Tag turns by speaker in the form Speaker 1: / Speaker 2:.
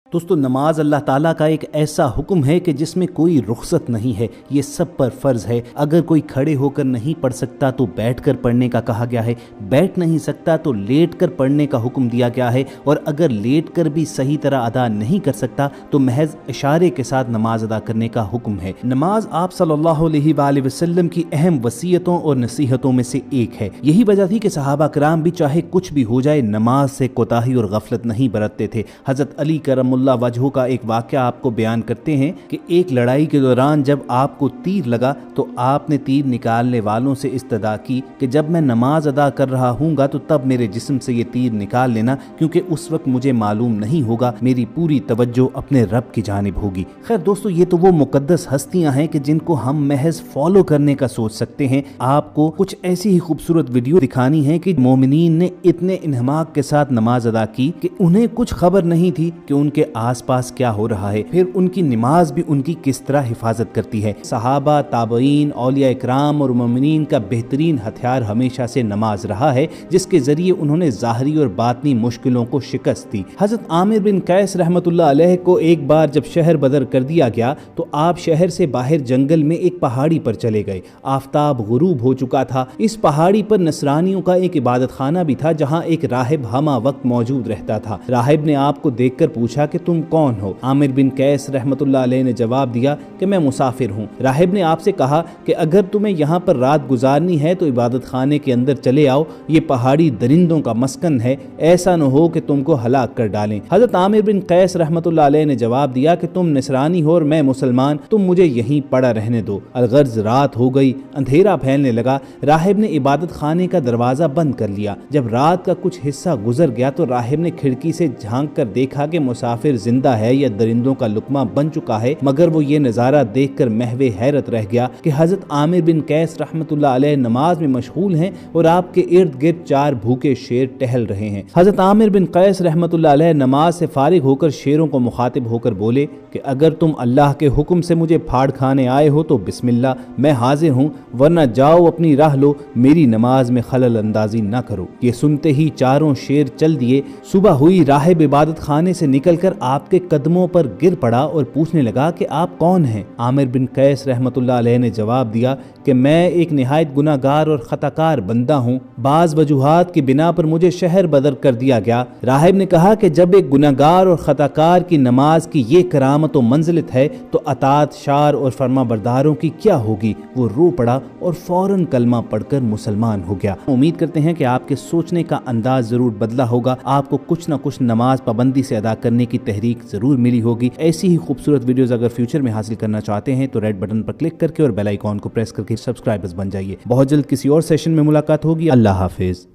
Speaker 1: दोस्तों नमाज अल्लाह ताला का एक ऐसा हुक्म है कि जिसमें कोई रुखसत नहीं है, ये सब पर फ़र्ज़ है। अगर कोई खड़े होकर नहीं पढ़ सकता तो बैठकर पढ़ने का कहा गया है, बैठ नहीं सकता तो लेटकर पढ़ने का हुक्म दिया गया है, और अगर लेटकर भी सही तरह अदा नहीं कर सकता तो महज इशारे के साथ नमाज अदा करने का हुक्म है। नमाज आप सल्लल्लाहु अलैहि वसल्लम की अहम वसीयतों और नसीहतों में से एक है। यही वजह थी कि सहाबा कराम भी चाहे कुछ भी हो जाए नमाज से कोताही और गफलत नहीं बरतते थे। हज़रत अली करमुल्लाह वजहू का एक वाक़या आपको बयान करते हैं कि एक लड़ाई के दौरान जब आपको तीर लगा तो आपने तीर निकालने वालों से इस्तदा की कि जब मैं नमाज अदा कर रहा हूँगा तो तब मेरे जिस्म से ये तीर निकाल लेना, क्योंकि उस वक्त मुझे मालूम नहीं होगा, मेरी पूरी तवज्जो अपने रब की जानिब होगी। खैर दोस्तों, ये तो वो मुकद्दस हस्तियां हैं कि जिनको हम महज फॉलो करने का सोच सकते हैं। आपको कुछ ऐसी ही खूबसूरत वीडियो दिखानी है कि मोमिनीन ने इतने इन्हमाक के साथ नमाज अदा की कि उन्हें कुछ खबर नहीं थी कि उनके आसपास क्या हो रहा है, फिर उनकी नमाज भी उनकी किस तरह हिफाजत करती है। सहाबा, ताबईन, औलिया इकराम और मोमिनीन का बेहतरीन हथियार हमेशा से नमाज रहा है, जिसके जरिए उन्होंने ज़ाहरी और बातनी मुश्किलों को शिकस्त दी। हज़रत आमिर बिन कैस रहमतुल्लाह अलैह को एक बार जब शहर बदर कर दिया गया तो आप शहर से बाहर जंगल में एक पहाड़ी पर चले गए। आफताब गुरूब हो चुका था। इस पहाड़ी पर नसरानियों का एक इबादत खाना भी था, जहाँ एक राहिब हमा वक्त मौजूद रहता था। राहिब ने आपको देखकर पूछा कि तुम कौन हो? आमिर बिन कैस रहमतुल्लाह अलैह ने जवाब दिया कि मैं मुसाफिर हूँ। राहिब ने आपसे कहा कि अगर तुम्हें यहाँ पर रात गुजारनी है तो इबादत खाने के अंदर चले आओ, ये पहाड़ी दरिंदों का मस्कन है, ऐसा न हो कि तुमको हलाक कर डालें। हजरत आमिर बिन कैस रहमतुल्लाह अलैह ने जवाब दिया कि तुम नसरानी हो और मैं मुसलमान, तुम मुझे यहीं पड़ा रहने दो। अलगर्ज रात हो गई, अंधेरा फैलने लगा। राहिब ने इबादत खाने का दरवाजा बंद कर लिया। जब रात का कुछ हिस्सा गुजर गया तो राहिब ने खिड़की से झांक कर देखा कि मुसाफिर जिंदा है या दरिंदों का लुकमा बन चुका है, मगर वो ये नज़ारा देखकर महवे हैरत रह गया कि हजरत आमिर बिन कैस रहमतुल्लाह अलैह नमाज में मशगूल हैं और आपके इर्द गिर्द 4 भूखे शेर टहल रहे हैं। हजरत आमिर बिन कैस रहमतुल्लाह अलैह नमाज से फारिग होकर शेरों को मुखातिब होकर बोले कि अगर तुम अल्लाह के हुक्म से मुझे फाड़ खाने आए हो तो बिस्मिल्लाह, मैं हाजिर हूँ, वरना जाओ अपनी राह लो, मेरी नमाज में खलल अंदाजी न करो। ये सुनते ही चारों शेर चल दिए। सुबह हुई, राहिब इबादत खाने से निकलकर आपके कदमों पर गिर पड़ा और पूछने लगा कि आप कौन हैं? आमिर बिन कैस रहमतुल्लाह अलैह ने जवाब दिया कि मैं एक निहायत गुनाहगार और खताकार बंदा हूँ। बाज वजूहात की बिना पर मुझे शहर बदर कर दिया गया। राहिब ने कहा कि जब एक गुनाहगार और खताकार की नमाज की ये करामत और मंजिलत है तो अतात शार और फरमा बरदारों की क्या होगी? वो रो पड़ा और फौरन कलमा पढ़कर मुसलमान हो गया। उम्मीद करते हैं कि आपके सोचने का अंदाज जरूर बदला होगा, आपको कुछ न कुछ नमाज पाबंदी से अदा करने की तहरीक जरूर मिली होगी। ऐसी ही खूबसूरत वीडियोस अगर फ्यूचर में हासिल करना चाहते हैं तो रेड बटन पर क्लिक करके और बेल आइकॉन को प्रेस करके सब्सक्राइबर्स बन जाइए। बहुत जल्द किसी और सेशन में मुलाकात होगी। अल्लाह हाफिज।